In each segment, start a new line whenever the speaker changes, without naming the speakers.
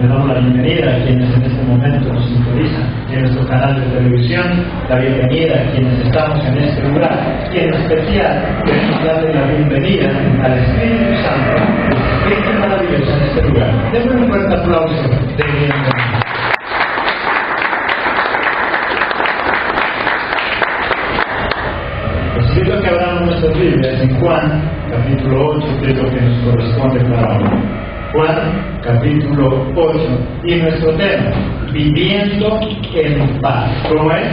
Les damos la bienvenida a quienes en este momento nos sintonizan en nuestro canal de televisión, la bienvenida a quienes estamos en este lugar, y en especial queremos darle la bienvenida al Espíritu Santo, el Espíritu maravilloso en este lugar. Denme un fuerte aplauso de bienvenida. Les pido que abramos nuestras Biblias en Juan, capítulo 8, que es lo que nos corresponde para hoy. Juan, capítulo 8, y nuestro tema, viviendo en paz. ¿Cómo es?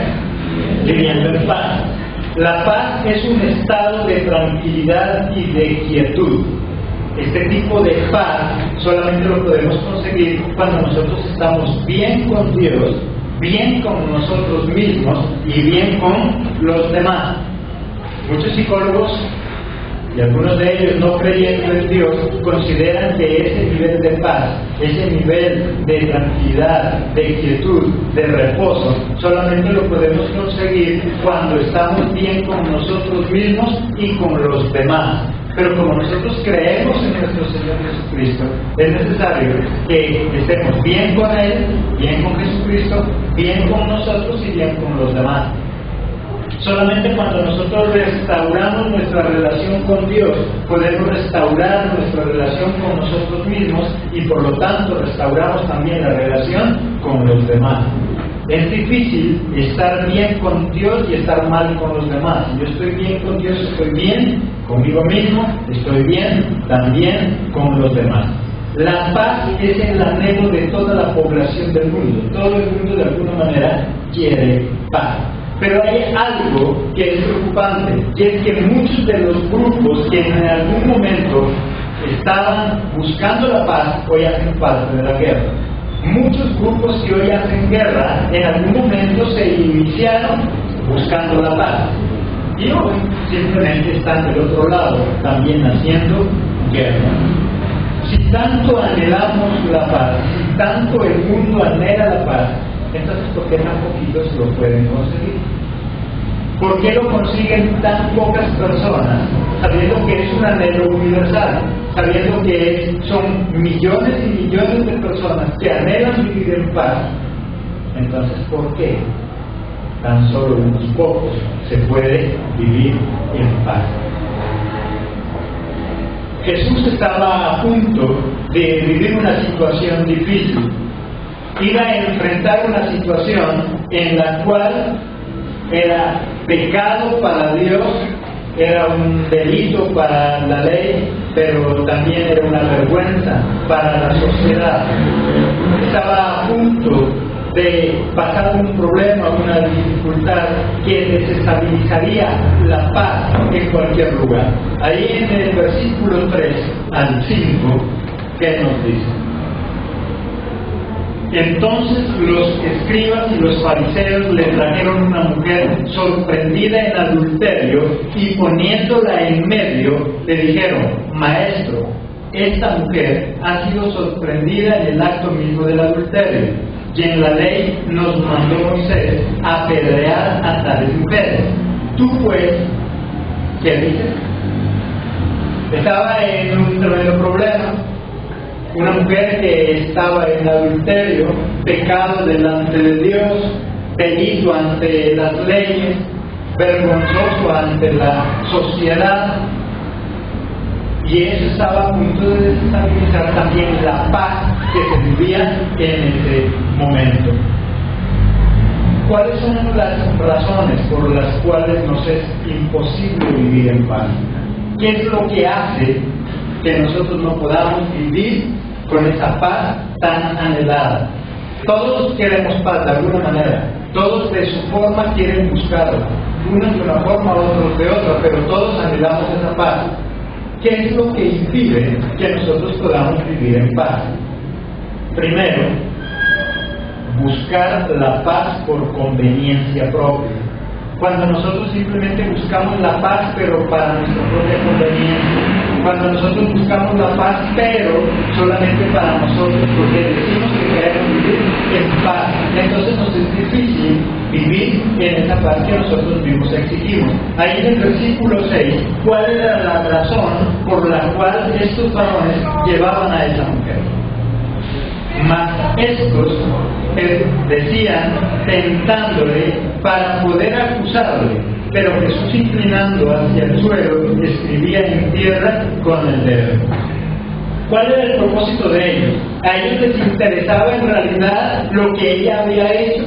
Viviendo en paz. La paz es un estado de tranquilidad y de quietud. Este tipo de paz solamente lo podemos conseguir cuando nosotros estamos bien con Dios, bien con nosotros mismos y bien con los demás. Muchos psicólogos, y algunos de ellos no creyendo en Dios, consideran que ese nivel de paz, ese nivel de tranquilidad, de quietud, de reposo, solamente lo podemos conseguir cuando estamos bien con nosotros mismos y con los demás. Pero como nosotros creemos en nuestro Señor Jesucristo, es necesario que estemos bien con Él, bien con Jesucristo, bien con nosotros y bien con los demás. Solamente cuando nosotros restauramos nuestra relación con Dios, podemos restaurar nuestra relación con nosotros mismos y por lo tanto restauramos también la relación con los demás. Es difícil estar bien con Dios y estar mal con los demás. Si yo estoy bien con Dios, estoy bien conmigo mismo, estoy bien también con los demás. La paz es el anhelo de toda la población del mundo. Todo el mundo de alguna manera quiere paz. Pero hay algo que es preocupante, y es que muchos de los grupos que en algún momento estaban buscando la paz, hoy hacen parte de la guerra. Muchos grupos que hoy hacen guerra, en algún momento se iniciaron buscando la paz. Y hoy simplemente están del otro lado, también haciendo guerra. Si tanto anhelamos la paz, si tanto el mundo anhela la paz, entonces, ¿por qué tan poquitos lo pueden conseguir? ¿Por qué lo consiguen tan pocas personas, sabiendo que es un anhelo universal, sabiendo que son millones y millones de personas que anhelan vivir en paz? Entonces, ¿por qué tan solo unos pocos se puede vivir en paz? Jesús estaba a punto de vivir una situación difícil. Iba a enfrentar una situación en la cual era pecado para Dios, era un delito para la ley, pero también era una vergüenza para la sociedad. Estaba a punto de pasar un problema, una dificultad que desestabilizaría la paz en cualquier lugar. Ahí en el versículo 3 al 5, ¿qué nos dice? Entonces los escribas y los fariseos le trajeron una mujer sorprendida en adulterio y poniéndola en medio le dijeron: Maestro, esta mujer ha sido sorprendida en el acto mismo del adulterio, y en la ley nos mandó Moisés apedrear a tales mujeres. Tú pues, ¿qué dices? Estaba en un tremendo problema. Una mujer que estaba en adulterio, pecado delante de Dios, delito ante las leyes, vergonzoso ante la sociedad, y eso estaba a punto de desestabilizar también la paz que se vivía en ese momento. ¿Cuáles son las razones por las cuales nos es imposible vivir en paz? ¿Qué es lo que hace que nosotros no podamos vivir con esa paz tan anhelada? Todos queremos paz de alguna manera, todos de su forma quieren buscarla, unos de una forma, otros de otra, pero todos anhelamos esa paz. ¿Qué es lo que impide que nosotros podamos vivir en paz? Primero, buscar la paz por conveniencia propia. Cuando nosotros simplemente buscamos la paz, pero para nuestra propia conveniencia. Cuando nosotros buscamos la paz, pero solamente para nosotros, porque decimos que queremos vivir en paz. Entonces nos es difícil vivir en esa paz que nosotros mismos exigimos. Ahí en el versículo 6, ¿cuál era la razón por la cual estos varones llevaban a esa mujer? Mas estos decían, tentándole para poder acusarle, pero Jesús, inclinando hacia el suelo, escribía en tierra con el dedo. ¿Cuál era el propósito de ellos? A ellos les interesaba en realidad lo que ella había hecho.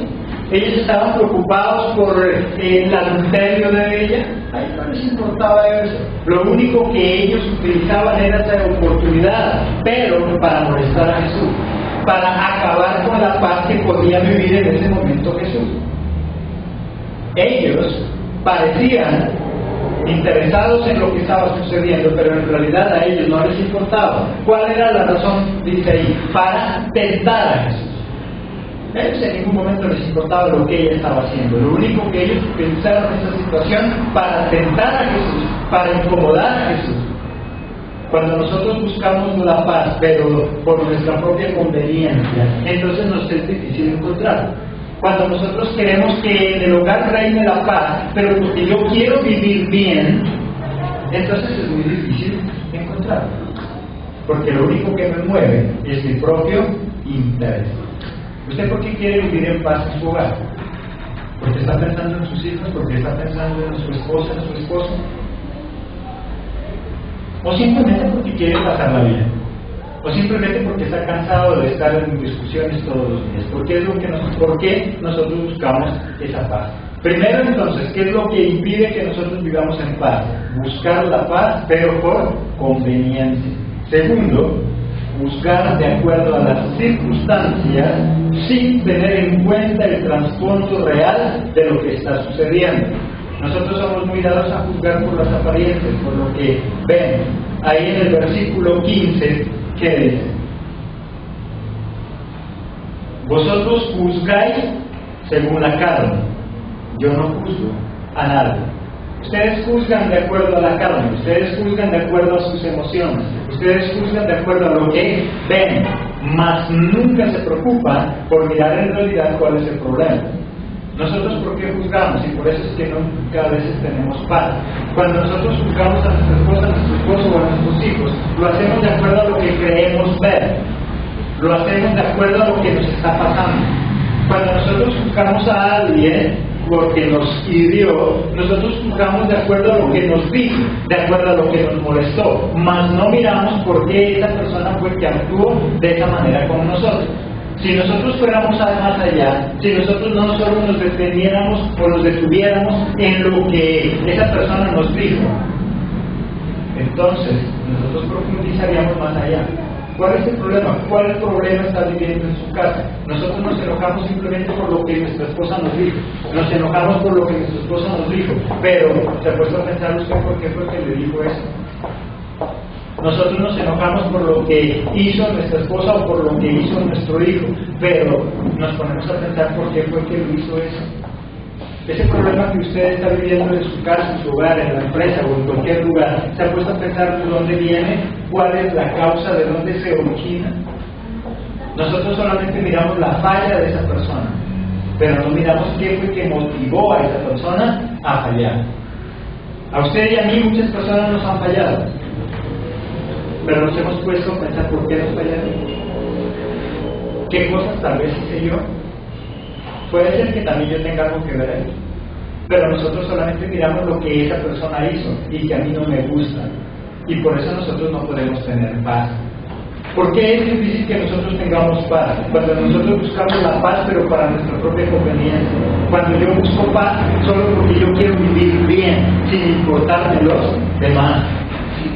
Ellos estaban preocupados por el adulterio de ella. A ellos no les importaba eso. Lo único que ellos utilizaban era esa oportunidad, pero para molestar a Jesús, para acabar con la paz que podía vivir en ese momento Jesús. Ellos parecían interesados en lo que estaba sucediendo, pero en realidad a ellos no les importaba. ¿Cuál era la razón? Dice ahí, para tentar a Jesús. A ellos en ningún momento les importaba lo que ella estaba haciendo. Lo único que ellos utilizaron esa situación para tentar a Jesús, para incomodar a Jesús. Cuando nosotros buscamos la paz, pero por nuestra propia conveniencia, entonces nos es difícil encontrar. Cuando nosotros queremos que en el hogar reine la paz, pero porque yo quiero vivir bien, entonces es muy difícil encontrarlo. Porque lo único que me mueve es mi propio interés. ¿Usted por qué quiere vivir en paz en su hogar? ¿Porque está pensando en sus hijos? ¿Porque está pensando en su esposa, en su esposo? ¿O simplemente porque quiere pasarla bien? ¿O simplemente porque está cansado de estar en discusiones todos los días? ¿Por qué nosotros buscamos esa paz? Primero, entonces, ¿qué es lo que impide que nosotros vivamos en paz? Buscar la paz, pero por conveniencia. Segundo, buscar de acuerdo a las circunstancias sin tener en cuenta el trasfondo real de lo que está sucediendo. Nosotros somos muy dados a juzgar por las apariencias, por lo que ven. Ahí en el versículo 15, ¿qué dice? Vosotros juzgáis según la carne, yo no juzgo a nadie. Ustedes juzgan de acuerdo a la carne, ustedes juzgan de acuerdo a sus emociones, ustedes juzgan de acuerdo a lo que ven, mas nunca se preocupan por mirar en realidad cuál es el problema. Nosotros, ¿por qué juzgamos? Y por eso es que nunca a veces tenemos paz. Cuando nosotros juzgamos a nuestra esposa, a nuestro esposo o a nuestros hijos, lo hacemos de acuerdo a lo que creemos ver, lo hacemos de acuerdo a lo que nos está pasando. Cuando nosotros juzgamos a alguien porque nos hirió, nosotros juzgamos de acuerdo a lo que nos dijo, de acuerdo a lo que nos molestó, mas no miramos por qué esa persona fue que actuó de esa manera con nosotros. Si nosotros fuéramos más allá, si nosotros no solo nos deteniéramos o nos detuviéramos en lo que esa persona nos dijo, entonces nosotros profundizaríamos más allá. ¿Cuál es el problema? ¿Cuál problema está viviendo en su casa? Nosotros nos enojamos simplemente por lo que nuestra esposa nos dijo. Nos enojamos por lo que nuestra esposa nos dijo. Pero, ¿se ha puesto a pensar usted por qué fue que le dijo eso? Nosotros nos enojamos por lo que hizo nuestra esposa o por lo que hizo nuestro hijo. Pero nos ponemos a pensar por qué fue que lo hizo eso. Ese problema que usted está viviendo en su casa, en su hogar, en la empresa o en cualquier lugar, ¿se ha puesto a pensar de dónde viene? ¿Cuál es la causa? ¿De dónde se origina? Nosotros solamente miramos la falla de esa persona, pero no miramos qué fue que motivó a esa persona a fallar. A usted y a mí muchas personas nos han fallado, pero nos hemos puesto a pensar por qué nos fallaron. ¿Qué cosas tal vez hice yo? Puede ser que también yo tenga algo que ver ahí, pero nosotros solamente miramos lo que esa persona hizo y que a mí no me gusta, y por eso nosotros no podemos tener paz. ¿Por qué es difícil que nosotros tengamos paz? Cuando nosotros buscamos la paz pero para nuestra propia conveniencia. Cuando yo busco paz solo porque yo quiero vivir bien sin importarme los demás.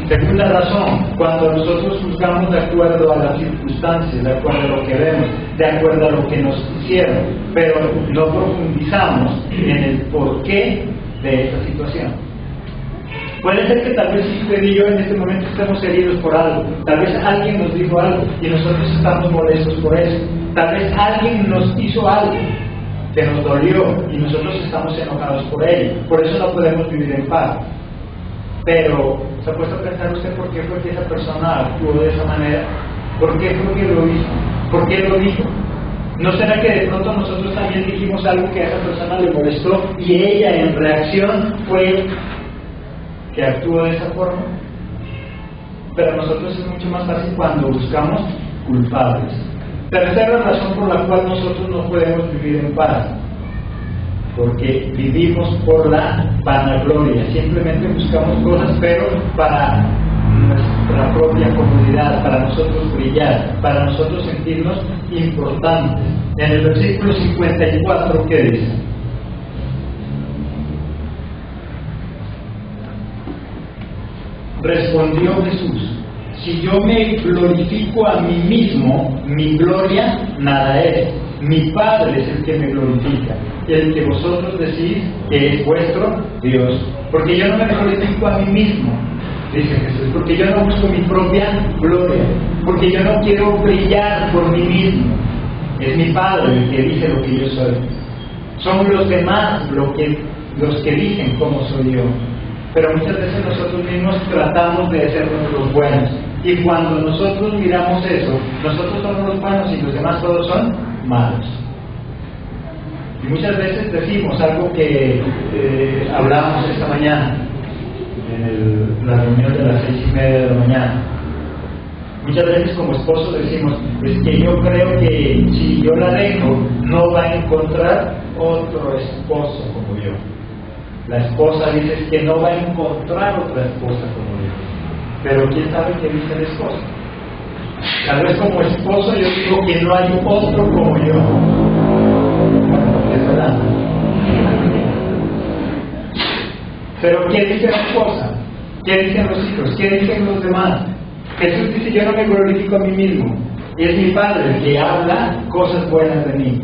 Segunda razón, cuando nosotros juzgamos de acuerdo a las circunstancias, de acuerdo a lo que vemos, de acuerdo a lo que nos hicieron, pero no profundizamos en el porqué de esta situación. Puede ser que tal vez usted y yo en este momento estemos heridos por algo, tal vez alguien nos dijo algo y nosotros estamos molestos por eso, tal vez alguien nos hizo algo que nos dolió y nosotros estamos enojados por ello, por eso no podemos vivir en paz. Pero, ¿se ha puesto a pensar usted por qué fue que esa persona actuó de esa manera? ¿Por qué fue que lo hizo? ¿Por qué lo dijo? ¿No será que de pronto nosotros también dijimos algo que a esa persona le molestó y ella en reacción fue que actuó de esa forma? Pero a nosotros es mucho más fácil cuando buscamos culpables. Tercera razón por la cual nosotros no podemos vivir en paz, porque vivimos por la vanagloria. Simplemente buscamos cosas, pero para nuestra propia comodidad, para nosotros brillar, para nosotros sentirnos importantes. En el versículo 54, ¿qué dice? Respondió Jesús: si yo me glorifico a mí mismo, mi gloria nada es. Mi Padre es el que me glorifica, el que vosotros decís que es vuestro Dios. Porque yo no me glorifico a mí mismo, dice Jesús, porque yo no busco mi propia gloria, porque yo no quiero brillar por mí mismo. Es mi Padre el que dice lo que yo soy. Son los demás los que dicen cómo soy yo. Pero muchas veces nosotros mismos tratamos de hacernos los buenos. Y cuando nosotros miramos eso, nosotros somos los buenos y los demás todos son malos. Y muchas veces decimos algo que hablábamos esta mañana, en la reunión de las 6:30 de la mañana. Muchas veces como esposo decimos, es que yo creo que si yo la dejo, no va a encontrar otro esposo como yo. La esposa dice que no va a encontrar otra esposa como yo. Pero quién sabe qué dice el esposo. Tal vez como esposo yo digo que no hay otro como yo. Es verdad. Pero ¿qué dice la esposa? ¿Qué dicen los hijos? ¿Qué dicen los demás? Jesús dice: yo no me glorifico a mí mismo. Y es mi Padre el que habla cosas buenas de mí.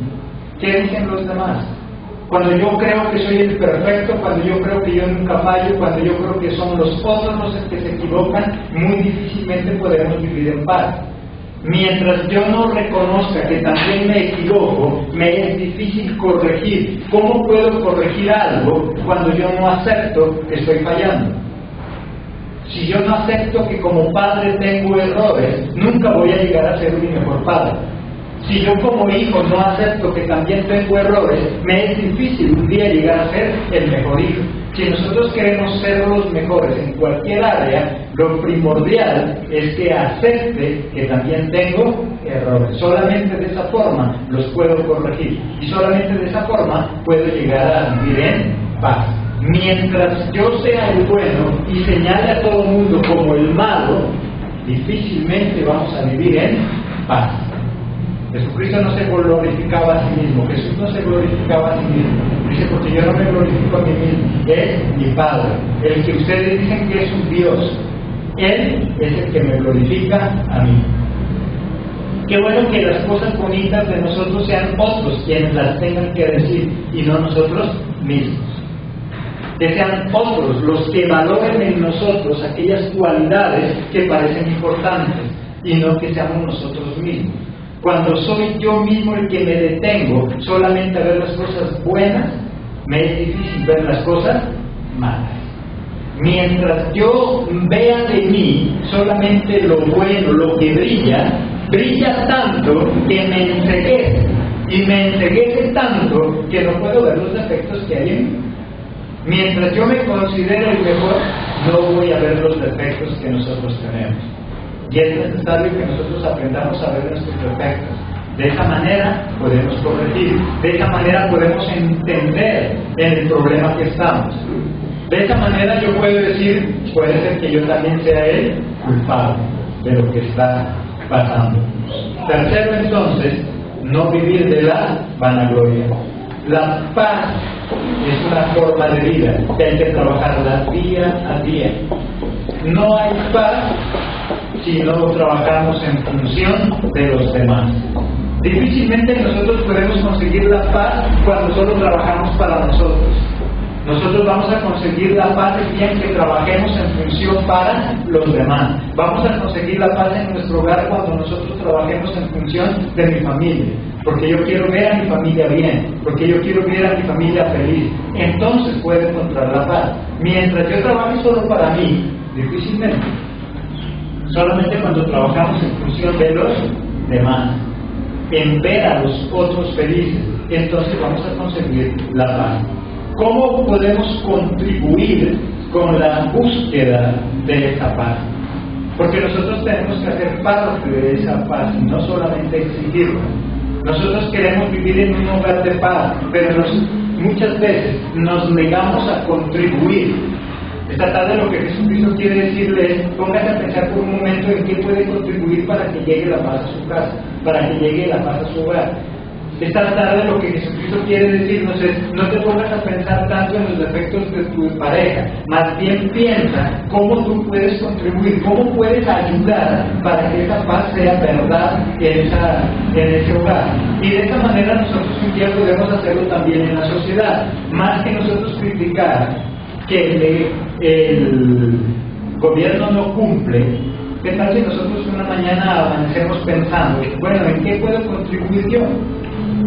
¿Qué dicen los demás? Cuando yo creo que soy el perfecto, cuando yo creo que yo nunca fallo, cuando yo creo que son los otros los que se equivocan, muy difícilmente podemos vivir en paz. Mientras yo no reconozca que también me equivoco, me es difícil corregir. ¿Cómo puedo corregir algo cuando yo no acepto que estoy fallando? Si yo no acepto que como padre tengo errores, nunca voy a llegar a ser mi mejor padre. Si yo como hijo no acepto que también tengo errores, me es difícil un día llegar a ser el mejor hijo. Si nosotros queremos ser los mejores en cualquier área, lo primordial es que acepte que también tengo errores. Solamente de esa forma los puedo corregir. Y solamente de esa forma puedo llegar a vivir en paz. Mientras yo sea el bueno y señale a todo el mundo como el malo, difícilmente vamos a vivir en paz. Jesucristo no se glorificaba a sí mismo. Jesús no se glorificaba a sí mismo. Dice: porque yo no me glorifico a mí mismo, es mi Padre, el que ustedes dicen que es un Dios. Él es el que me glorifica a mí. Qué bueno que las cosas bonitas de nosotros sean otros quienes las tengan que decir y no nosotros mismos. Que sean otros los que valoren en nosotros aquellas cualidades que parecen importantes y no que seamos nosotros mismos. Cuando soy yo mismo el que me detengo solamente a ver las cosas buenas, me es difícil ver las cosas malas. Mientras yo vea de mí solamente lo bueno, lo que brilla tanto que me enceguece, y me enceguece tanto que no puedo ver los defectos que hay en mí. Mientras yo me considero el mejor, no voy a ver los defectos que nosotros tenemos. Y es necesario que nosotros aprendamos a ver nuestros defectos. De esa manera podemos corregir, de esa manera podemos entender en el problema que estamos. De esa manera yo puedo decir, puede ser que yo también sea el culpable de lo que está pasando. Tercero, entonces, no vivir de la vanagloria. La paz es una forma de vida que hay que trabajarla día a día. No hay paz si no trabajamos en función de los demás. Difícilmente nosotros podemos conseguir la paz cuando solo trabajamos para nosotros. Nosotros vamos a conseguir la paz el día en que trabajemos en función para los demás. Vamos a conseguir la paz en nuestro hogar cuando nosotros trabajemos en función de mi familia. Porque yo quiero ver a mi familia bien, porque yo quiero ver a mi familia feliz. Entonces puedo encontrar la paz. Mientras yo trabaje solo para mí, difícilmente. Solamente cuando trabajamos en función de los demás, en ver a los otros felices, entonces vamos a conseguir la paz. ¿Cómo podemos contribuir con la búsqueda de esa paz? Porque nosotros tenemos que hacer parte de esa paz y no solamente exigirla. Nosotros queremos vivir en un hogar de paz, pero muchas veces nos negamos a contribuir. Esta tarde lo que Jesucristo quiere decirle es: póngase a pensar por un momento en qué puede contribuir para que llegue la paz a su casa, para que llegue la paz a su hogar. Esta tarde lo que Jesucristo quiere decirnos es: no te pongas a pensar tanto en los defectos de tu pareja, más bien piensa cómo tú puedes contribuir, cómo puedes ayudar para que esa paz sea verdad en ese hogar. Y de esa manera nosotros un día podemos hacerlo también en la sociedad. Más que nosotros criticar que el gobierno no cumple, ¿qué tal si nosotros una mañana amanecemos pensando: bueno, ¿en qué puedo contribuir yo?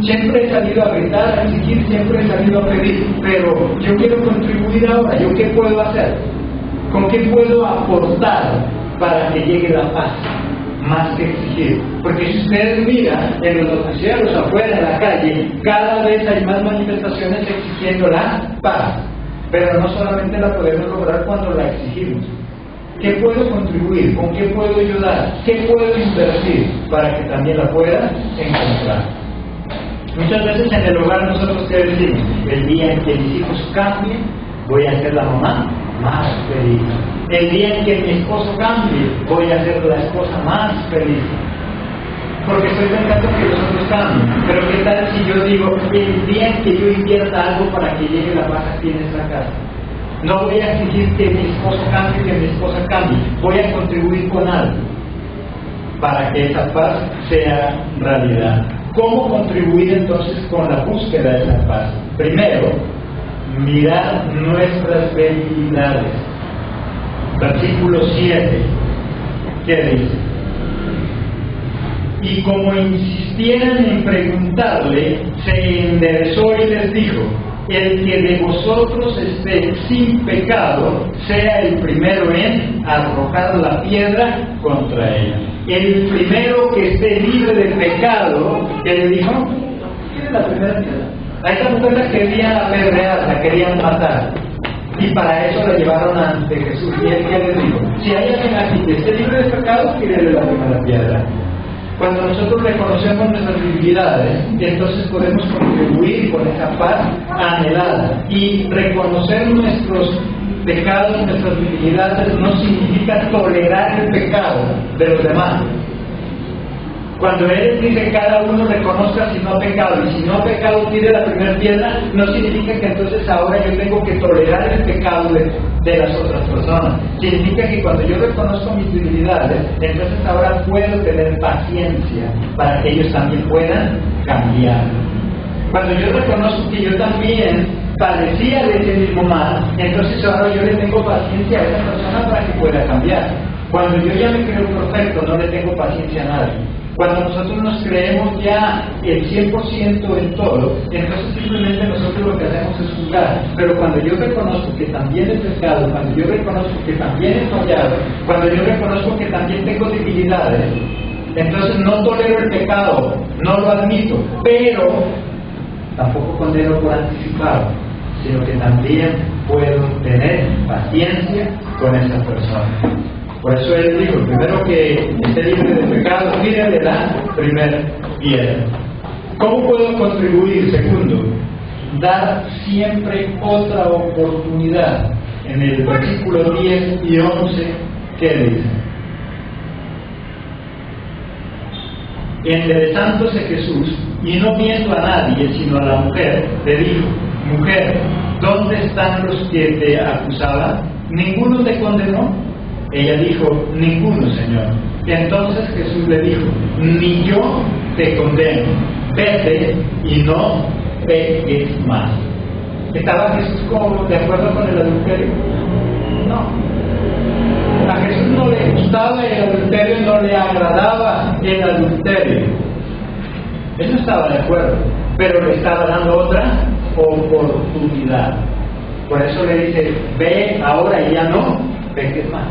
Siempre he salido a gritar, a exigir, siempre he salido a pedir, pero yo quiero contribuir ahora. ¿Yo qué puedo hacer? ¿Con qué puedo aportar para que llegue la paz? Más que exigir. Porque si ustedes miran en los noticieros, afuera, en la calle, cada vez hay más manifestaciones exigiendo la paz. Pero no solamente la podemos lograr cuando la exigimos. ¿Qué puedo contribuir? ¿Con qué puedo ayudar? ¿Qué puedo invertir para que también la pueda encontrar? Muchas veces en el hogar nosotros ¿qué decimos? El día en que mis hijos cambien, voy a ser la mamá más feliz. El día en que mi esposo cambie, voy a ser la esposa más feliz. Porque estoy pensando que los otros cambien. Pero ¿qué tal si yo digo: el día en que yo invierta algo para que llegue la paz aquí en esta casa? No voy a exigir que mi esposo cambie, que mi esposa cambie. Voy a contribuir con algo para que esa paz sea realidad. ¿Cómo contribuir entonces con la búsqueda de esa paz? Primero, mirar nuestras debilidades. Versículo 7, ¿qué dice? Y como insistieran en preguntarle, se enderezó y les dijo: el que de vosotros esté sin pecado, sea el primero en arrojar la piedra contra ella. El primero que esté libre de pecado, ¿qué le dijo? ¿Quién es la primera piedra? A esta mujer la querían apedrear, la querían matar. Y para eso la llevaron ante Jesús. Y él, ¿qué les dijo? Si hay alguien aquí que esté libre de pecado, tírele la primera piedra. Cuando nosotros reconocemos nuestras debilidades, entonces podemos contribuir con esa paz anhelada. Y reconocer nuestros pecados, nuestras debilidades, no significa tolerar el pecado de los demás. Cuando Él dice cada uno reconozca si no ha pecado, y si no ha pecado tire la primera piedra, no significa que entonces ahora yo tengo que tolerar el pecado de las otras personas. Significa que cuando yo reconozco mis debilidades, entonces ahora puedo tener paciencia para que ellos también puedan cambiar. Cuando yo reconozco que yo también padecía de ese mismo mal, entonces ahora yo le tengo paciencia a esa persona para que pueda cambiar. Cuando yo ya me creo perfecto, no le tengo paciencia a nadie. Cuando nosotros nos creemos ya el 100% en todo, entonces simplemente nosotros lo que hacemos es juzgar. Pero cuando yo reconozco que también he pecado, cuando yo reconozco que también he fallado, cuando yo reconozco que también tengo debilidades, entonces no tolero el pecado, no lo admito, pero tampoco condeno por anticipado, sino que también puedo tener paciencia con esa persona. Por eso Él dijo: primero que esté libre de pecado, tírale la primera piedra. ¿Cómo puedo contribuir? Segundo, dar siempre otra oportunidad. En el versículo 10 y 11, ¿qué dice? Enderezándose Jesús y no viendo a nadie sino a la mujer, le dijo: mujer, ¿dónde están los que te acusaban? ¿Ninguno te condenó? Ella dijo: ninguno, Señor. Y entonces Jesús le dijo: ni yo te condeno, vete y no peques más. ¿Estaba Jesús de acuerdo con el adulterio? No. A Jesús no le gustaba el adulterio, no le agradaba el adulterio. Él no estaba de acuerdo, pero le estaba dando otra oportunidad. Por eso le dice: ve ahora y ya no peques más.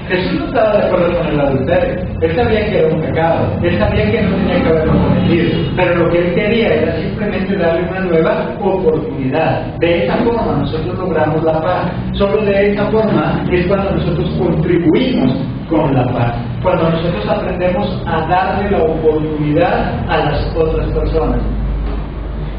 Jesús no estaba de acuerdo con el adulterio. Él sabía que era un pecado. Él sabía que no tenía que haberlo cometido. Pero lo que Él quería era simplemente darle una nueva oportunidad. De esa forma nosotros logramos la paz. Solo de esa forma es cuando nosotros contribuimos con la paz. Cuando nosotros aprendemos a darle la oportunidad a las otras personas.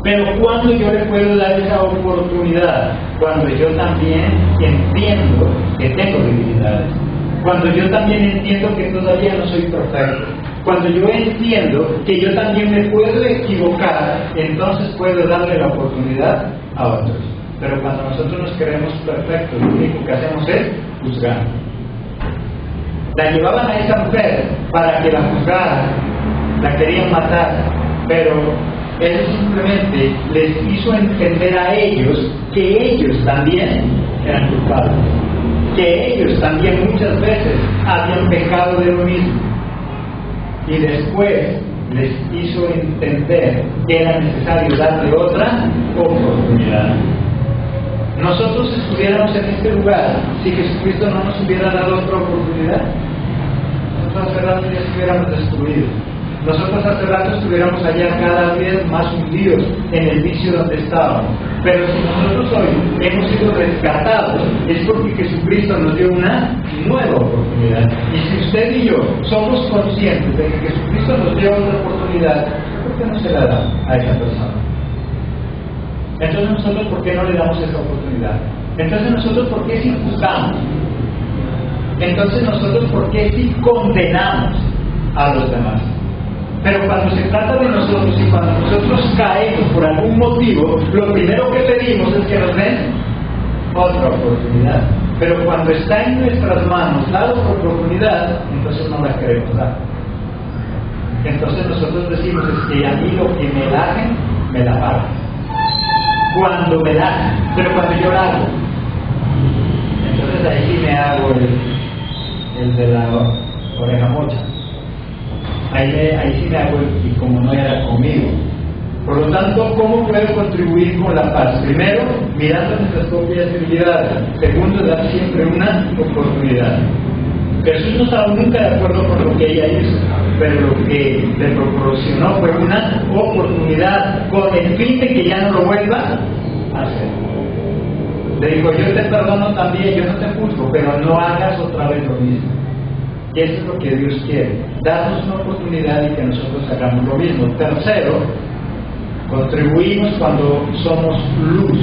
Pero ¿cuándo yo le puedo dar esa oportunidad? Cuando yo también entiendo que tengo debilidades. Cuando yo también entiendo que todavía no soy perfecto. Cuando yo entiendo que yo también me puedo equivocar, entonces puedo darle la oportunidad a otros. Pero cuando nosotros nos creemos perfectos, lo único que hacemos es juzgar. La llevaban a esa mujer para que la juzgaran, la querían matar, pero Él simplemente les hizo entender a ellos que ellos también eran culpables, que ellos también muchas veces habían pecado de lo mismo. Y después les hizo entender que era necesario darle otra oportunidad. Nosotros estuviéramos en este lugar si Jesucristo no nos hubiera dado otra oportunidad. Nosotros hace rato ya estuviéramos destruidos. Nosotros hace rato estuviéramos allá cada vez más hundidos en el vicio donde estábamos. Pero si nosotros hoy hemos sido rescatados, es porque Jesucristo nos dio una nueva oportunidad. Y si usted y yo somos conscientes de que Jesucristo nos dio otra oportunidad, ¿por qué no se la da a esa persona? Entonces nosotros, ¿por qué no le damos esa oportunidad? Entonces nosotros, ¿por qué sí juzgamos? Entonces nosotros, ¿por qué sí condenamos a los demás? Pero cuando se trata de nosotros y cuando nosotros caemos por algún motivo, lo primero que pedimos es que nos den otra oportunidad. Pero cuando está en nuestras manos dar otra oportunidad, entonces no la queremos dar. Entonces nosotros decimos, es que a mí lo que me lajen, me la pagan. Cuando me lajen, pero cuando yo la hago, entonces ahí sí me hago el de la oreja mocha. Ahí sí me hago y como no era conmigo. Por lo tanto, ¿cómo puedo contribuir con la paz? Primero, mirando nuestras propias debilidades. Segundo, dar siempre una oportunidad. Jesús no estaba nunca de acuerdo con lo que ella hizo, pero lo que le proporcionó fue una oportunidad con el fin de que ya no lo vuelva a hacer. Le dijo, yo te perdono también, yo no te juzgo, pero no hagas otra vez lo mismo. Y eso es lo que Dios quiere, darnos una oportunidad y que nosotros hagamos lo mismo. Tercero, contribuimos cuando somos luz,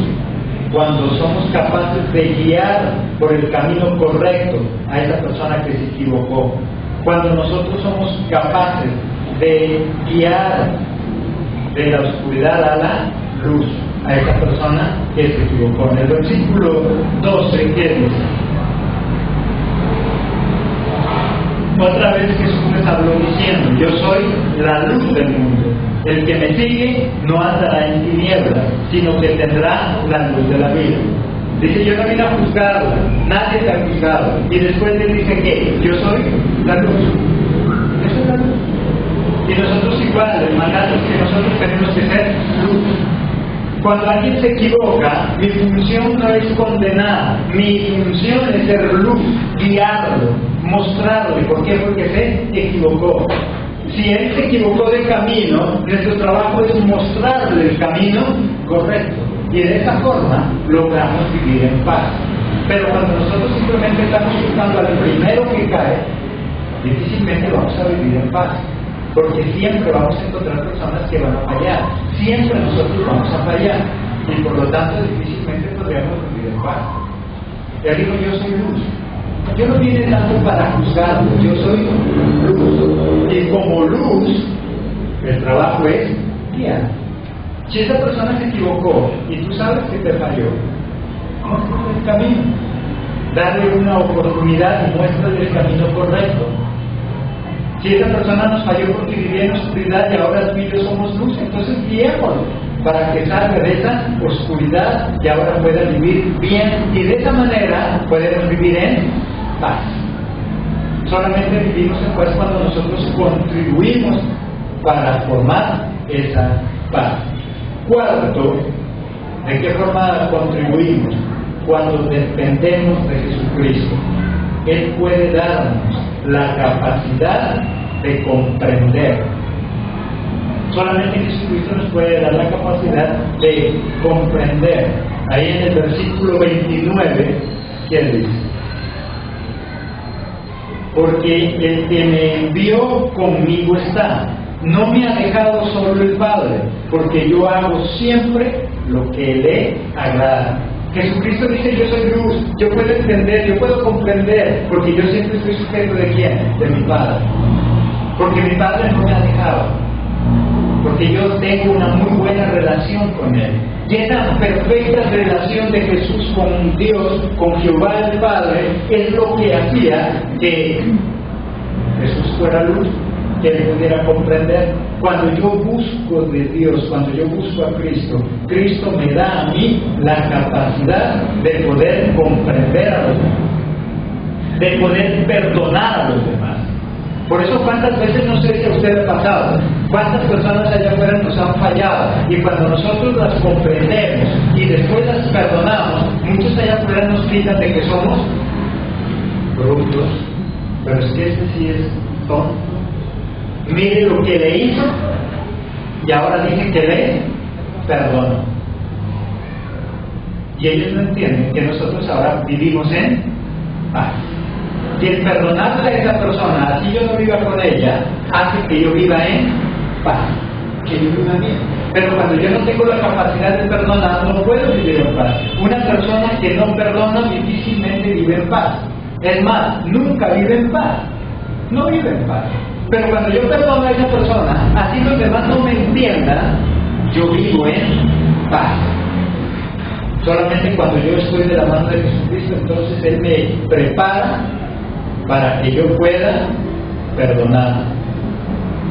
cuando somos capaces de guiar por el camino correcto a esa persona que se equivocó. Cuando nosotros somos capaces de guiar de la oscuridad a la luz a esa persona que se equivocó. En el versículo 12, ¿qué dice? Otra vez Jesús les habló diciendo, yo soy la luz del mundo. El que me sigue no andará en tinieblas, sino que tendrá la luz de la vida. Dice, yo no vine a juzgarla, nadie te ha juzgado. Y después le dice que yo soy la luz. Eso es la luz. Y nosotros igual, el mandato es que nosotros tenemos que ser luz. Cuando alguien se equivoca, mi función no es condenar, mi función es ser luz, guiarlo, mostrarle por qué fue que se equivocó. Si él se equivocó de camino, nuestro trabajo es mostrarle el camino correcto. Y de esa forma logramos vivir en paz. Pero cuando nosotros simplemente estamos buscando al primero que cae, difícilmente vamos a vivir en paz. Porque siempre vamos a encontrar personas que van a fallar. Siempre nosotros vamos a fallar. Y por lo tanto difícilmente podríamos vivir en paz. Él dijo, yo soy luz. Yo no vine tanto para juzgarlo, yo soy luz. Y como luz, el trabajo es guiar. Si esa persona se equivocó y tú sabes que te falló, muéstrale el camino. Dale una oportunidad y muéstrale el camino correcto. Si esa persona nos falló porque vivía en oscuridad y ahora tú y yo somos luz, entonces guiémoslo para que salga de esa oscuridad y ahora pueda vivir bien. Y de esa manera podemos vivir en paz. Solamente vivimos en paz cuando nosotros contribuimos para formar esa paz. Cuarto, ¿de qué forma contribuimos? Cuando dependemos de Jesucristo. Él puede darnos la capacidad de comprender Solamente Jesucristo nos puede dar la capacidad de comprender. Ahí en el versículo 29, ¿qué dice? Porque el que me envió conmigo está. No me ha dejado solo el Padre, porque yo hago siempre lo que le agrada. Jesucristo dice: yo soy luz, yo puedo entender, yo puedo comprender, porque yo siempre estoy sujeto ¿de quién? De mi Padre. Porque mi Padre no me ha dejado, porque yo tengo una muy buena relación con Él. Y esa perfecta relación de Jesús con Dios, con Jehová el Padre, es lo que hacía que Jesús fuera luz, que Él pudiera comprender. Cuando yo busco de Dios, cuando yo busco a Cristo, Cristo me da a mí la capacidad de poder comprender a los demás, de poder perdonar a los demás. Por eso, cuántas veces, no sé si a usted le ha pasado, cuántas personas allá afuera nos han fallado, y cuando nosotros las comprendemos y después las perdonamos, muchos allá afuera nos gritan de que somos brutos. Pero es que este sí es tonto. Mire lo que le hizo y ahora dice que le perdona. Y ellos no entienden que nosotros ahora vivimos en paz. Y el perdonarle a esa persona, así yo no viva con ella, hace que yo viva en paz, que yo viva bien. Pero cuando yo no tengo la capacidad de perdonar, no puedo vivir en paz. Una persona que no perdona difícilmente vive en paz. Es más, nunca vive en paz. No vive en paz. Pero cuando yo perdono a esa persona, así los demás no me entiendan, yo vivo en paz. Solamente cuando yo estoy de la mano de Jesucristo, entonces Él me prepara para que yo pueda perdonar,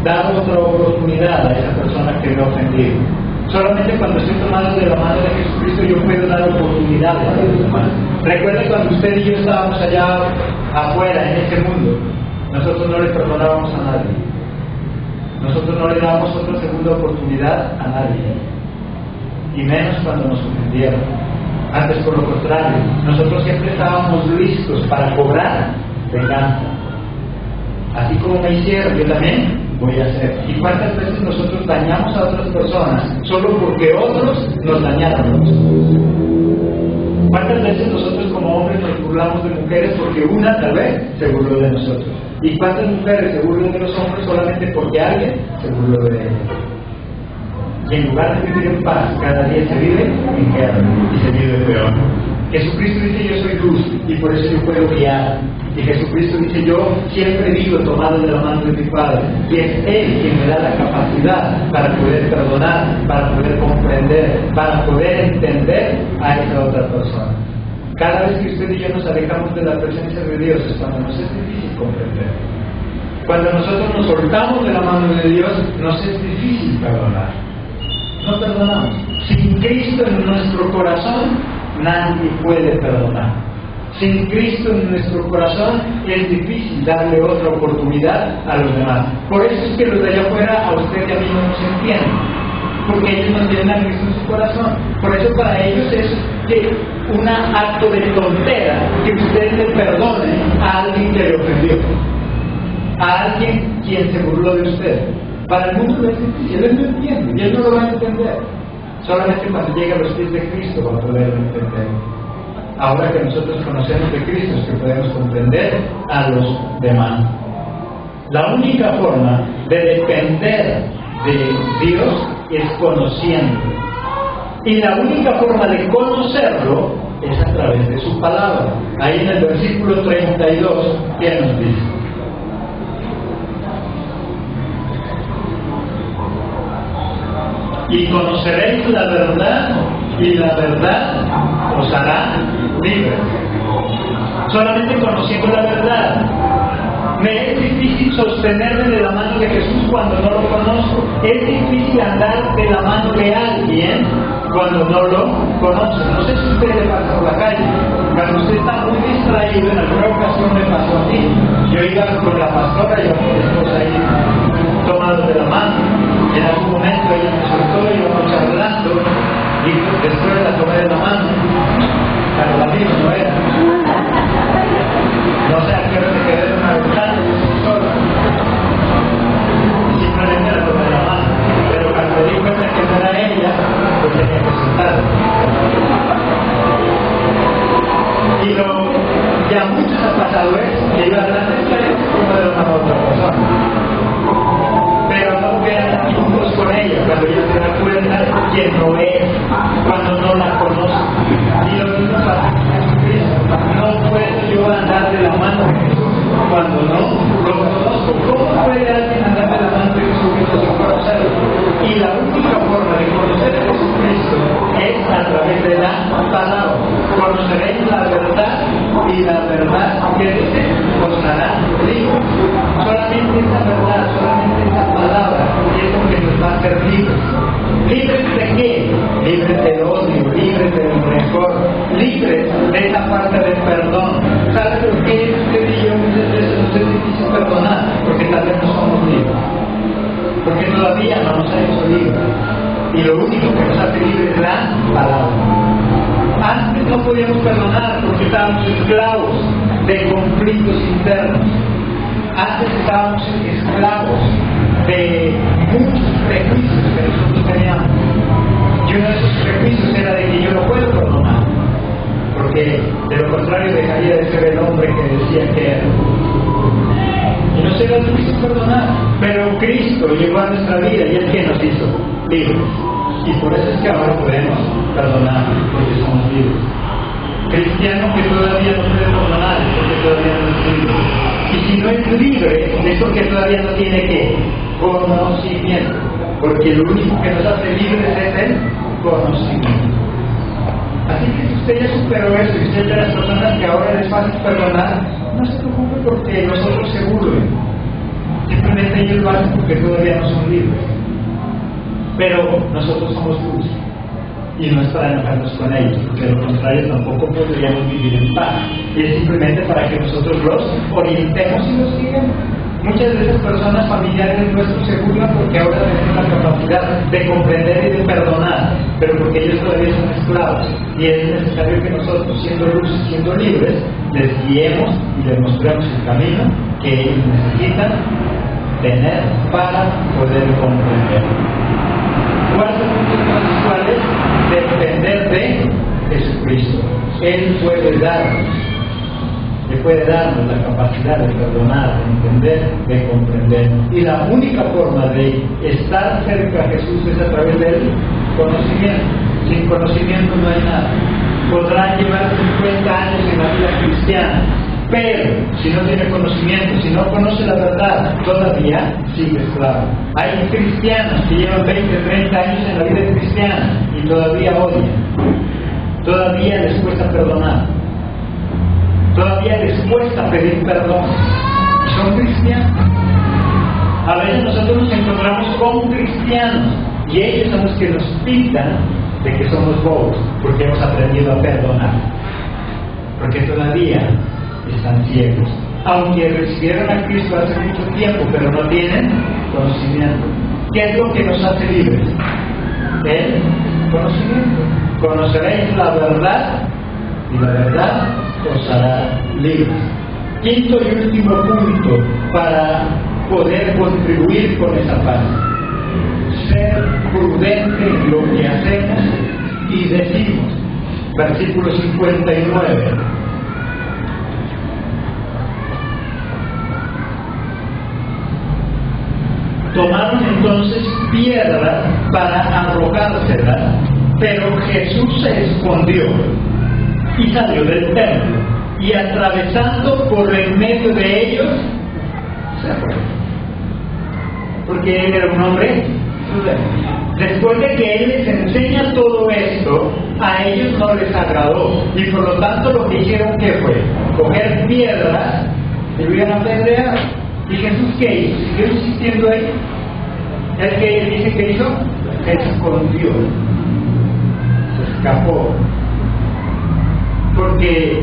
dar otra oportunidad a esa persona que me ha ofendido. Solamente cuando estoy tomado de la mano de Jesucristo yo puedo dar oportunidades a los demás. Recuerden cuando usted y yo estábamos allá afuera en este mundo, nosotros no le perdonábamos a nadie. Nosotros no le dábamos otra segunda oportunidad a nadie. Y menos cuando nos ofendieron. Antes, por lo contrario, nosotros siempre estábamos listos para cobrar venganza. Así como me hicieron, yo también voy a hacer. ¿Y cuántas veces nosotros dañamos a otras personas solo porque otros nos dañaron? ¿Cuántas veces nosotros como hombres nos burlamos de mujeres porque una tal vez se burló de nosotros? ¿Y cuántas mujeres se burlan de los hombres solamente porque alguien se burló de ellos? Y en lugar de vivir en paz, cada día se vive en guerra y se vive peor. Jesucristo dice: yo soy luz y por eso yo puedo guiar. Y Jesucristo dice: yo siempre vivo tomado de la mano de mi Padre. Y es Él quien me da la capacidad para poder perdonar, para poder comprender, para poder entender a esa otra persona. Cada vez que usted y yo nos alejamos de la presencia de Dios es cuando nos es difícil comprender. Cuando nosotros nos soltamos de la mano de Dios, nos es difícil perdonar. No perdonamos. Sin Cristo en nuestro corazón, nadie puede perdonar. Sin Cristo en nuestro corazón es difícil darle otra oportunidad a los demás. Por eso es que los de allá afuera a usted y a mí no nos entienden, porque ellos no tienen a Cristo en su corazón. Por eso para ellos es un acto de tontera que usted le perdone a alguien que le ofendió, a alguien quien se burló de usted. Para el mundo es difícil, él no entiende y él no lo va a entender. Solamente cuando llegue a los pies de Cristo va a poderlo entender. Ahora que nosotros conocemos de Cristo es que podemos comprender a los demás. La única forma de depender de Dios es conociendo. Y la única forma de conocerlo es a través de su palabra. Ahí en el versículo 32, ¿qué nos dice? Y conoceréis la verdad, y la verdad os hará libres. Solamente conociendo la verdad. Me es difícil sostenerme de la mano de Jesús cuando no lo conozco. Es difícil andar de la mano de alguien cuando no lo conoce. No sé si usted le pasa por la calle. Cuando usted está muy distraído, en alguna ocasión me pasó a mí. Yo iba con la pastora y mi esposa ahí tomados de la mano. En algún momento ella me soltó y íbamos charlando y después la tomé de la mano. Pero la misma no era. No sé a qué hora me quedé en una ventana sola. Y simplemente la tomé de la mano. Pero cuando ella se da cuenta que no es, cuando no la conoce. Y lo mismo pasa con Jesucristo. No puedo yo andar de la mano de Jesús cuando no lo conozco. ¿Cómo puede alguien andar de la mano de Jesucristo sin conocerlo? Y la única forma de conocer a Jesucristo es a través de la palabra. Conoceréis la verdad y la verdad que dice os hará libres. Solamente esa verdad, solamente esa palabra es lo que nos va a hacer libres. ¿Libres de qué? Libres del odio, libres del rencor, libres de esa falta de perdón. ¿Sabes por qué usted y yo muchas veces nos es difícil perdonar? Porque tal vez no somos libres. Porque todavía no nos ha hecho libres. Y lo único que nos hace libres es la palabra. Antes no podíamos perdonar porque estábamos esclavos de conflictos internos. Antes estábamos esclavos de muchos prejuicios que nosotros teníamos. Y uno de esos prejuicios era de que yo no puedo perdonar, porque de lo contrario dejaría de ser el hombre que decía que era. Y nos era difícil perdonar, pero Cristo llegó a nuestra vida y es que nos hizo libres. Y por eso es que ahora podemos perdonar, porque somos libres. Cristiano que todavía no puede perdonar es porque todavía no es libre. Y si no es libre es porque todavía no tiene ¿qué? Conocimiento. Porque lo único que nos hace libres es el conocimiento. Así que si usted ya superó eso y usted es de las personas que ahora les fácil perdonar, no se preocupe porque nosotros seguro. Simplemente ellos lo hacen porque todavía no son libres. Pero nosotros somos luz. Y no es para enojarnos con ellos, porque de lo contrario tampoco podríamos vivir en paz. Y es simplemente para que nosotros los orientemos y los sigamos. Muchas de esas personas familiares nuestros se burlan porque ahora tenemos la capacidad de comprender y de perdonar, pero porque ellos todavía son esclavos. Y es necesario que nosotros, siendo luz y siendo libres, les guiemos y les mostremos el camino que ellos necesitan tener para poder comprender. Cuarto punto conceptual es depender de Jesucristo. Él puede darnos la capacidad de perdonar, de entender, de comprender. Y la única forma de estar cerca a Jesús es a través del conocimiento. Sin conocimiento no hay nada. Podrá llevar 50 años en la vida cristiana, pero si no tiene conocimiento, si no conoce la verdad, todavía sigue esclavo. Hay cristianos que llevan 20, 30 años en la vida cristiana y todavía odian. Todavía les cuesta perdonar. Todavía les cuesta pedir perdón. Son cristianos. A veces nosotros nos encontramos con cristianos y ellos son los que nos pintan de que somos bobos porque hemos aprendido a perdonar. Porque todavía están ciegos. Aunque recibieron a Cristo hace mucho tiempo, pero no tienen conocimiento. ¿Qué es lo que nos hace libres? El conocimiento. Conoceréis la verdad y la verdad os hará libres. Quinto y último punto para poder contribuir con esa paz: ser prudente en lo que hacemos y decimos. Versículo 59. Tomaron entonces piedras para arrojárselas, pero Jesús se escondió y salió del templo, y atravesando por en medio de ellos, se fue. Porque él era un hombre prudente. Después de que él les enseña todo esto, a ellos no les agradó, y por lo tanto lo que hicieron, ¿qué fue? Coger piedras y lo iban a apedrear. ¿Y Jesús qué hizo? ¿Siguió insistiendo ahí? ¿El que dice que hizo? Se escondió, se escapó, porque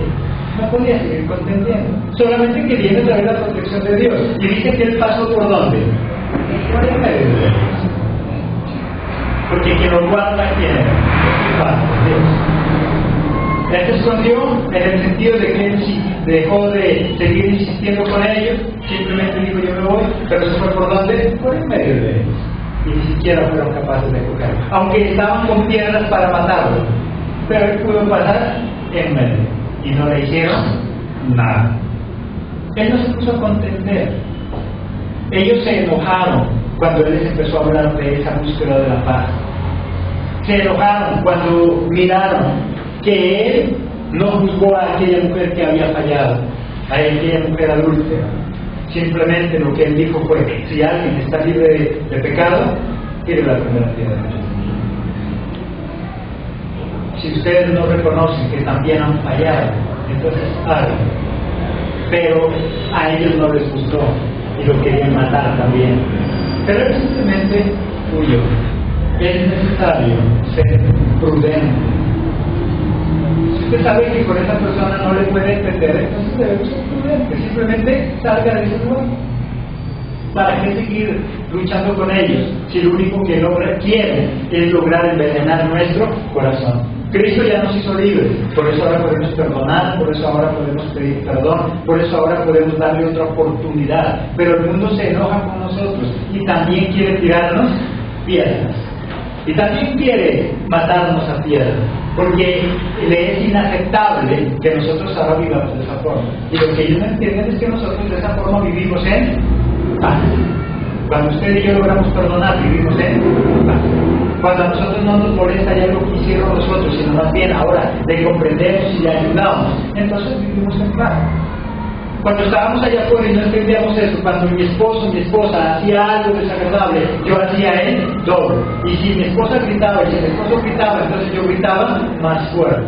no podía seguir contendiendo. Solamente quería traer la protección de Dios. Y dice que él pasó ¿por dónde? Por el medio de Dios. Porque quien lo guarda, ¿quién era? Dios. Él se escondió en el sentido de que él sí dejó de seguir insistiendo con ellos, simplemente dijo yo me voy, pero se fue ¿por dónde? Por el medio de ellos. Y ni siquiera fueron capaces de cogerlo, aunque estaban con piedras para matarlo, pero él pudo pasar en medio y no le hicieron nada. Él no se puso a contender. Ellos se enojaron cuando Él les empezó a hablar de esa búsqueda de la paz. Se enojaron cuando miraron que Él no juzgó a aquella mujer que había fallado, a aquella mujer adúltera. Simplemente lo que Él dijo fue: si alguien está libre de pecado, tire la primera piedra. Si ustedes no reconocen que también han fallado, entonces hagan. Pero a ellos no les gustó y lo querían matar también. Pero Él simplemente huyó. Es necesario ser prudente. Si usted sabe que con esa persona no le puede entender, entonces debe ser prudente. Simplemente salga de ese lugar. ¿Para qué seguir luchando con ellos si lo único que quieren es lograr envenenar nuestro corazón? Cristo ya nos hizo libres, por eso ahora podemos perdonar, por eso ahora podemos pedir perdón, por eso ahora podemos darle otra oportunidad. Pero el mundo se enoja con nosotros y también quiere tirarnos piedras. Y también quiere matarnos a piedras, porque le es inaceptable que nosotros ahora vivamos de esa forma. Y lo que ellos no entienden es que nosotros de esa forma vivimos en paz. Cuando usted y yo logramos perdonar, vivimos en paz. Cuando a nosotros no nos molesta ya lo que hicieron nosotros, sino más bien ahora le comprendemos y le ayudamos, entonces vivimos en paz. Cuando estábamos allá afuera y no entendíamos eso, cuando mi esposo o mi esposa hacía algo desagradable, yo hacía el doble. Y si mi esposa gritaba y si mi esposo gritaba, entonces yo gritaba más fuerte.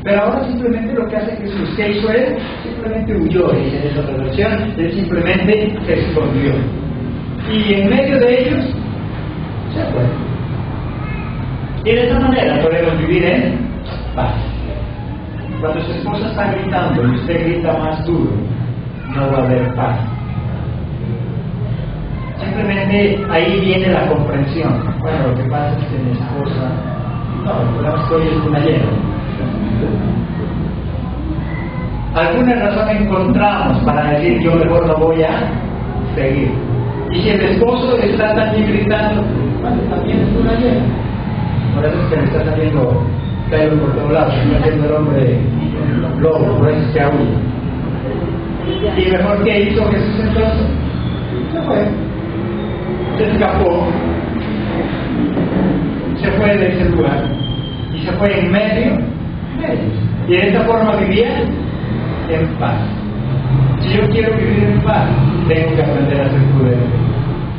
Pero ahora simplemente lo que hace Jesús, ¿qué hizo Él? Simplemente huyó, dice en esa otra versión, Él simplemente se escondió. Y en medio de ellos, se fue. Y de esta manera podemos vivir en paz. Cuando su esposa está gritando y usted grita más duro, no va a haber paz. Simplemente ahí viene la comprensión. Bueno, lo que pasa es que mi esposa, no, el problema es que hoy es luna llena. Alguna razón encontramos para decir: yo mejor no voy a seguir. Y si el esposo está también gritando, bueno, también es luna llena. Por eso es que le está saliendo pelo por todos lados, está haciendo el hombre lobo, por eso es que aúlla. Y mejor que hizo Jesús entonces, se fue, se escapó, se fue de ese lugar y se fue en medio de ellos. Y de esta forma vivía en paz. Si yo quiero vivir en paz, tengo que aprender a ser prudente.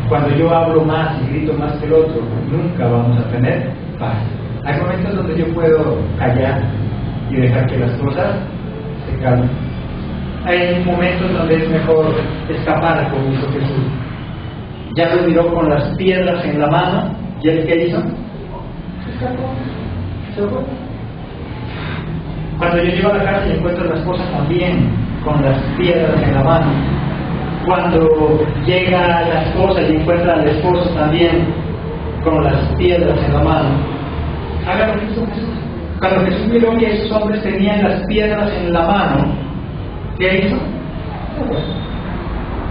Cuando yo hablo más y grito más que el otro, nunca vamos a tener paz. Hay momentos donde yo puedo callar y dejar que las cosas se calmen. Hay momentos donde es mejor escapar, como hizo Jesús. Ya lo miró con las piedras en la mano, y él ¿qué hizo? Se escapó, se fue. Cuando yo llego a la casa y encuentro a la esposa también con las piedras en la mano, cuando llega la esposa y encuentra al esposo también con las piedras en la mano, haga lo que hizo Jesús. Cuando Jesús miró que esos hombres tenían las piedras en la mano, ¿qué hizo?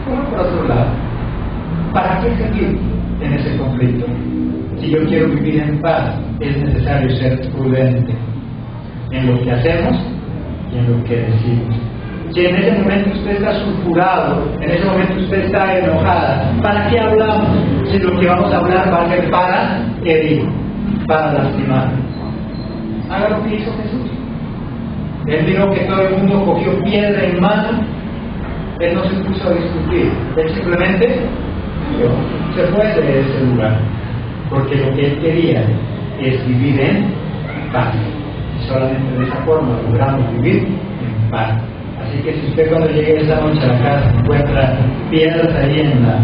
Bueno, por otro lado, ¿para qué seguir en ese conflicto? Si yo quiero vivir en paz, es necesario ser prudente en lo que hacemos y en lo que decimos. Si en ese momento usted está sulfurado, en ese momento usted está enojada, ¿para qué hablamos? Si lo que vamos a hablar va a ser para herir, para lastimar. Haga lo que hizo Jesús. Él miró que todo el mundo cogió piedra en mano, él no se puso a discutir, él simplemente se fue de ese lugar, porque lo que él quería es vivir en paz. Y solamente de esa forma logramos vivir en paz. Así que si usted cuando llegue esa noche a la casa encuentra piedras ahí en la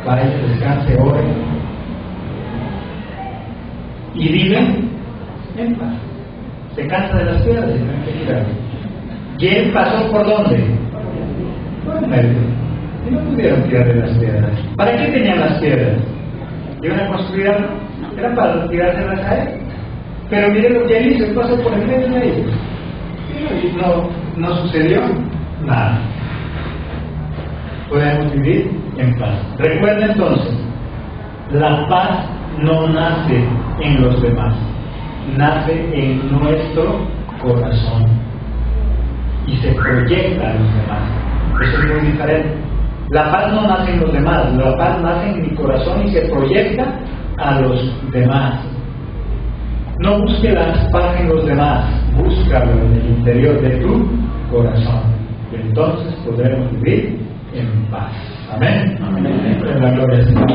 vaya, descanse, ore y vive en paz. Se cansa de las piedras y tranquilidad. ¿Y él pasó por dónde? Por el medio. Y no pudieron tirar de las piedras. ¿Para qué tenían las piedras? ¿Iban a construir algo? Era para tirárselas a él. Pero miren lo que él hizo, él pasó por el medio de ellos. Y no sucedió nada. Podemos vivir en paz. Recuerda entonces, la paz no nace en los demás, nace en nuestro corazón y se proyecta a los demás. Eso es muy diferente. La paz no nace en los demás, la paz nace en mi corazón y se proyecta a los demás. No busque la paz en los demás, búscalo en el interior de tu corazón. Y entonces podremos vivir en paz. Amén. Amén. En la gloria del Señor.